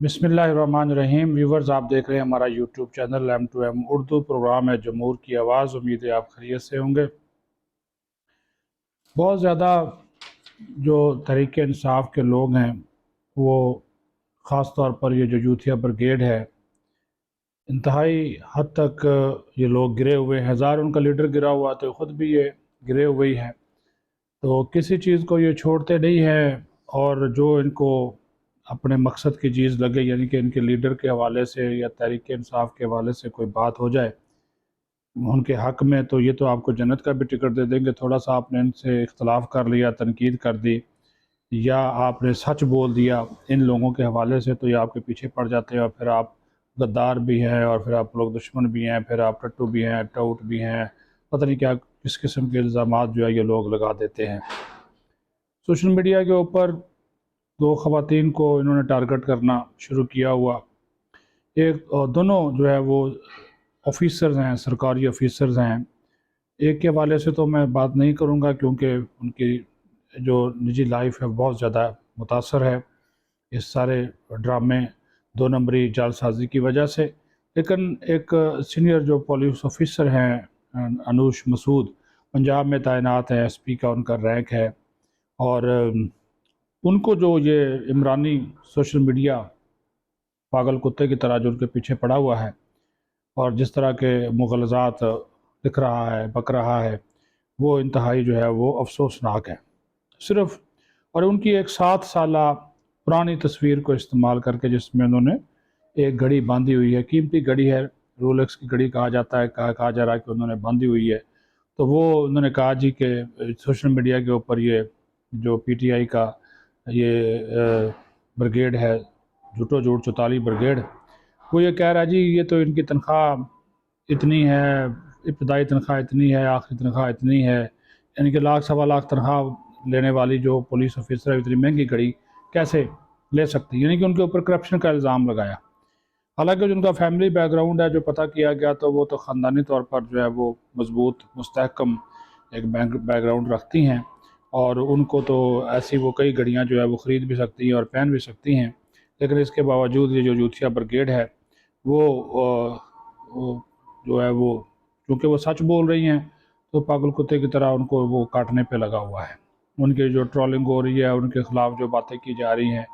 बिस्मिल्लाहिर्रहमानिर्रहीम। व्यूवर्स, आप देख रहे हैं हमारा YouTube channel M2M Urdu. Programme है जमहूर की आवाज़। उम्मीद है आप खैरियत से होंगे। बहुत ज़्यादा जो तहरीक इंसाफ के लोग हैं वो ख़ास तौर पर ये जो यूथिया ब्रिगेड है, इंतहाई हद तक ये लोग गिरे हुए हैं। हज़ार उनका लीडर गिरा हुआ तो ख़ुद भी ये गिरे हुए ही हैं, तो किसी चीज़ को ये छोड़ते नहीं हैं। और जो इनको अपने मकसद की चीज़ लगे, यानी कि इनके लीडर के हवाले से या तहरीक इंसाफ के हवाले से कोई बात हो जाए उनके हक़ में, तो ये तो आपको जन्नत का भी टिकट दे देंगे। थोड़ा सा आपने इनसे इख्तलाफ कर लिया, तनकीद कर दी, या आपने सच बोल दिया इन लोगों के हवाले से, तो ये आपके पीछे पड़ जाते हैं और फिर आप गद्दार भी हैं और फिर आप लोग दुश्मन भी हैं, फिर आप टट्टू भी हैं, टाउट भी हैं, पता नहीं क्या किस किस्म के इल्ज़ामात जो है ये लोग लगा देते हैं। सोशल मीडिया के ऊपर दो ख़वातीन को इन्होंने टारगेट करना शुरू किया हुआ। एक दोनों जो है वो ऑफिसर्स हैं, सरकारी ऑफिसर्स हैं। एक के हवाले से तो मैं बात नहीं करूंगा क्योंकि उनकी जो निजी लाइफ है बहुत ज़्यादा मुतासर है इस सारे ड्रामे दो नंबरी जालसाजी की वजह से। लेकिन एक सीनियर जो पुलिस ऑफिसर हैं अनूश मसूद, पंजाब में तैनात है, एसपी का उनका रैंक है। और उनको जो ये इमरानी सोशल मीडिया पागल कुत्ते की तरह जो उनके पीछे पड़ा हुआ है और जिस तरह के मुग़लज़ात लिख रहा है, बक रहा है, वो इंतहाई जो है वो अफसोसनाक है। सिर्फ़ और उनकी एक 7 साला पुरानी तस्वीर को इस्तेमाल करके, जिसमें उन्होंने एक घड़ी बांधी हुई है, कीमती घड़ी है, रोलेक्स की घड़ी कहा जाता है, कहा जा रहा है कि उन्होंने बांधी हुई है। तो वो उन्होंने कहा जी कि सोशल मीडिया के ऊपर ये जो पीटीआई का ये ब्रिगेड है, झूठो झूठ चौताली ब्रिगेड, वो ये कह रहा है जी ये तो इनकी तनख्वाह इतनी है, इब्तदाई तनख्वाह इतनी है, आखिरी तनख्वाह इतनी है, यानी कि लाख सवा लाख तनख्वाह लेने वाली जो पुलिस ऑफिसर है इतनी महंगी घड़ी कैसे ले सकती है, यानी कि उनके ऊपर करप्शन का इल्ज़ाम लगाया। हालांकि जो उनका फैमिली बैकग्राउंड है जो पता किया गया, तो वो तो ख़ानदानी तौर पर जो है वो मजबूत मुस्तहकम एक बैकग्राउंड रखती हैं और उनको तो ऐसी वो कई घड़ियाँ जो है वो ख़रीद भी सकती हैं और पहन भी सकती हैं। लेकिन इसके बावजूद ये जो यूथिया ब्रिगेड है वो जो है वो क्योंकि वो सच बोल रही हैं, तो पागल कुत्ते की तरह उनको वो काटने पे लगा हुआ है। उनकी जो ट्रोलिंग हो रही है, उनके ख़िलाफ़ जो बातें की जा रही हैं,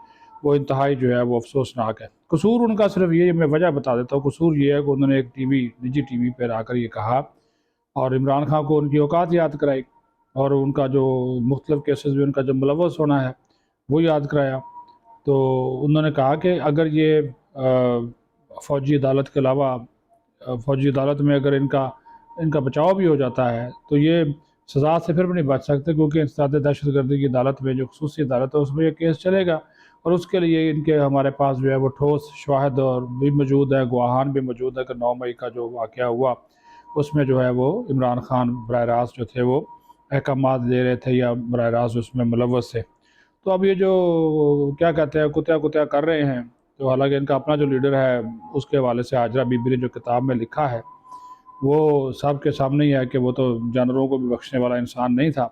वो इंतहाई जो है वो अफसोसनाक है। कसूर उनका सिर्फ ये, मैं वजह बता देता हूँ, कसूर ये है कि उन्होंने एक निजी टीवी पर आकर ये कहा और इमरान खान को उनकी औकात याद कराई और उनका जो मुख्तलिफ केसेस में उनका जो मुलव्वस होना है वो याद कराया। तो उन्होंने कहा कि अगर ये फ़ौजी अदालत के अलावा फ़ौजी अदालत में अगर इनका इनका बचाव भी हो जाता है तो ये सज़ा से फिर भी नहीं बच सकते, क्योंकि इंसदाद दहशतगर्दी की अदालत में जो खसूसी अदालत है उसमें ये केस चलेगा और उसके लिए इनके हमारे पास जो है वो ठोस शवाहद और भी मौजूद है, गवाहान भी मौजूद है कि 9 मई का जो वाक़या हुआ उसमें जो है वो इमरान खान बराह रास्त जो थे वो अहकामात दे रहे थे या बराह रास्त उसमें मुलव्वस थे। तो अब ये जो क्या कहते हैं कुत्या कुत्या कर रहे हैं, तो हालांकि इनका अपना जो लीडर है उसके हवाले से हाजरा बीबी ने जो किताब में लिखा है वो सब के सामने ही है कि वो तो जानवरों को भी बख्शने वाला इंसान नहीं था।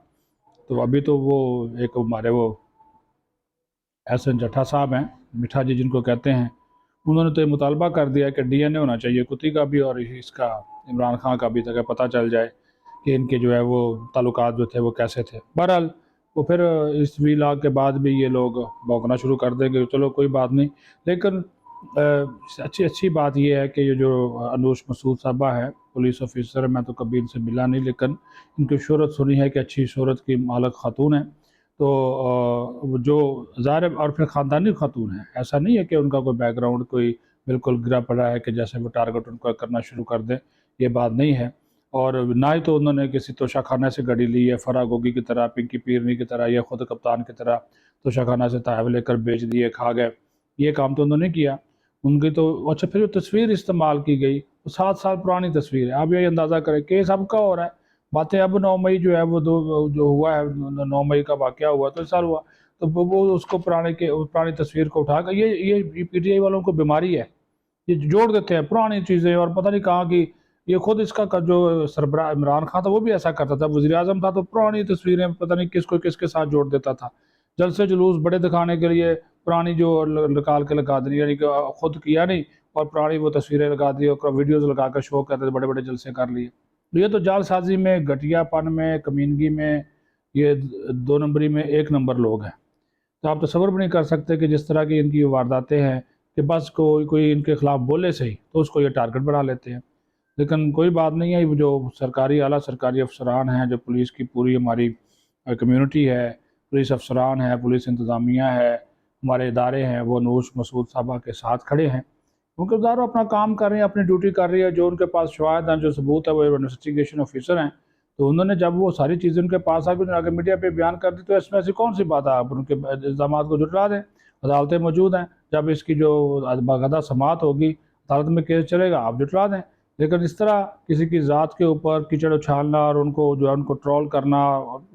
तो अभी तो वो एक हमारे वो एहसन जट्टा साहब हैं, मिठा जी जिनको कहते हैं, उन्होंने तो ये मुतालबा कर दिया कि डीएनए होना चाहिए कुत्ती का भी और इसका इमरान खान का भी, ताकि पता चल जाए कि इनके जो है वो ताल्लुकात जो थे वो कैसे थे। बहरहाल वो फिर इस वीलाग के बाद भी ये लोग भौंकना शुरू कर देंगे, चलो कोई बात नहीं। लेकिन अच्छी अच्छी बात यह है कि ये जो अनूश मसूद साहबा है पुलिस ऑफिसर, मैं तो कभी इनसे मिला नहीं, लेकिन इनकी शोहरत सुनी है कि अच्छी शोहरत की मालक खातून है। तो जो ज़ाहिर और फिर ख़ानदानी खातून है, ऐसा नहीं है कि उनका कोई बैकग्राउंड कोई बिल्कुल गिरा पड़ा है कि जैसे वो टारगेट उनका करना शुरू कर दें, ये बात नहीं है। और ना ही तो उन्होंने किसी तोशाखाना से गाड़ी ली है फराह गोगी की तरह, पिंकी पीरनी की तरह या ख़ुद कप्तान की तरह तोशाखाना से तहफ़ लेकर बेच दिए, खा गए, ये काम तो उन्होंने किया। उनकी तो अच्छा फिर जो तस्वीर इस्तेमाल की गई वो 7 साल पुरानी तस्वीर है। आप ये अंदाज़ा करें केस अब का हो रहा है, बातें अब 9 मई जो है वो दो जो हुआ है 9 मई का वाक़या हुआ तो इस साल हुआ, तो वो उसको पुरानी तस्वीर को उठाकर ये पीटीआई वालों को बीमारी है, ये जोड़ देते हैं पुरानी चीज़ें और पता नहीं कहाँ की। ये खुद इसका जो सरबराह इमरान खान था वो भी ऐसा करता था, वज़ीर आज़म था तो पुरानी तस्वीरें पता नहीं किसको किसके साथ जोड़ देता था, जलसे जुलूस बड़े दिखाने के लिए پرانی جو نکال کے لگا دی، یعنی کہ خود کیا نہیں اور پرانی وہ تصویریں لگا دی اور ویڈیوز لگا کر شو کرتے تھے، بڑے بڑے جلسے کر لیے. یہ تو جال سازی میں، گھٹیا پن میں، کمینگی میں، یہ 2 نمبری میں 1 نمبر لوگ ہیں. تو آپ تصور بھی نہیں کر سکتے کہ جس طرح کی ان کی وارداتیں ہیں کہ بس کوئی ان کے خلاف بولے صحیح تو اس کو یہ ٹارگٹ بنا لیتے ہیں. لیکن کوئی بات نہیں ہے، جو سرکاری اعلیٰ سرکاری افسران ہیں، جو پولیس کی پوری ہماری کمیونٹی ہے، پولیس افسران ہے، پولیس انتظامیہ ہے، ہمارے ادارے ہیں، وہ نوش مسعود صاحبہ کے ساتھ کھڑے ہیں، کیونکہ اداروں اپنا کام کر رہے ہیں، اپنی ڈیوٹی کر رہی ہے. جو ان کے پاس شواہد ہیں، جو ثبوت ہے، وہ انویسٹیگیشن آفیسر ہیں، تو انہوں نے جب وہ ساری چیزیں ان کے پاس آ کے میڈیا پہ بیان کر دی تو اس میں ایسی کون سی بات ہے؟ آپ ان کے الزامات کو جھٹلا دیں. عدالتیں موجود ہیں، جب اس کی جو باقاعدہ سماعت ہوگی، عدالت میں کیس چلے گا، آپ جھٹلا دیں. لیکن اس طرح کسی کی ذات کے اوپر کیچڑ اچھالنا اور ان کو جو ہے ان کو ٹرول کرنا،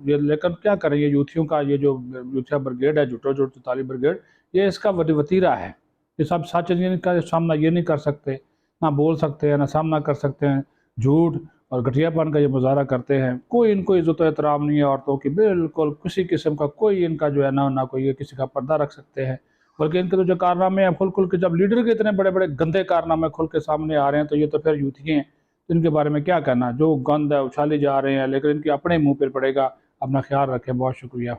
لیکن کیا کریں، یہ یوتھیوں کا یہ جو یوتھیا برگیڈ ہے، جھوٹو جھوٹ طالب برگیڈ، یہ اس کا وتیرہ ہے. یہ سب سچ کا سامنا یہ نہیں کر سکتے، نہ بول سکتے ہیں، نہ سامنا کر سکتے ہیں. جھوٹ اور گھٹیا پن کا یہ مظاہرہ کرتے ہیں. کوئی ان کو عزت و احترام نہیں ہے عورتوں کی، بالکل کسی قسم کا کوئی ان کا جو ہے نہ کوئی یہ کسی کا پردہ رکھ سکتے ہیں. بلکہ ان کے تو جو کارنامے ہیں کھل کے، جب لیڈر کے اتنے بڑے بڑے گندے کارنامے کھل کے سامنے آ رہے ہیں تو یہ تو پھر یوتھی ہیں. ان کے بارے میں کیا کہنا، جو گند ہے اچھالی جا رہے ہیں، لیکن ان کے اپنے منہ پہ پڑے گا. اپنا خیال رکھیں، بہت شکریہ.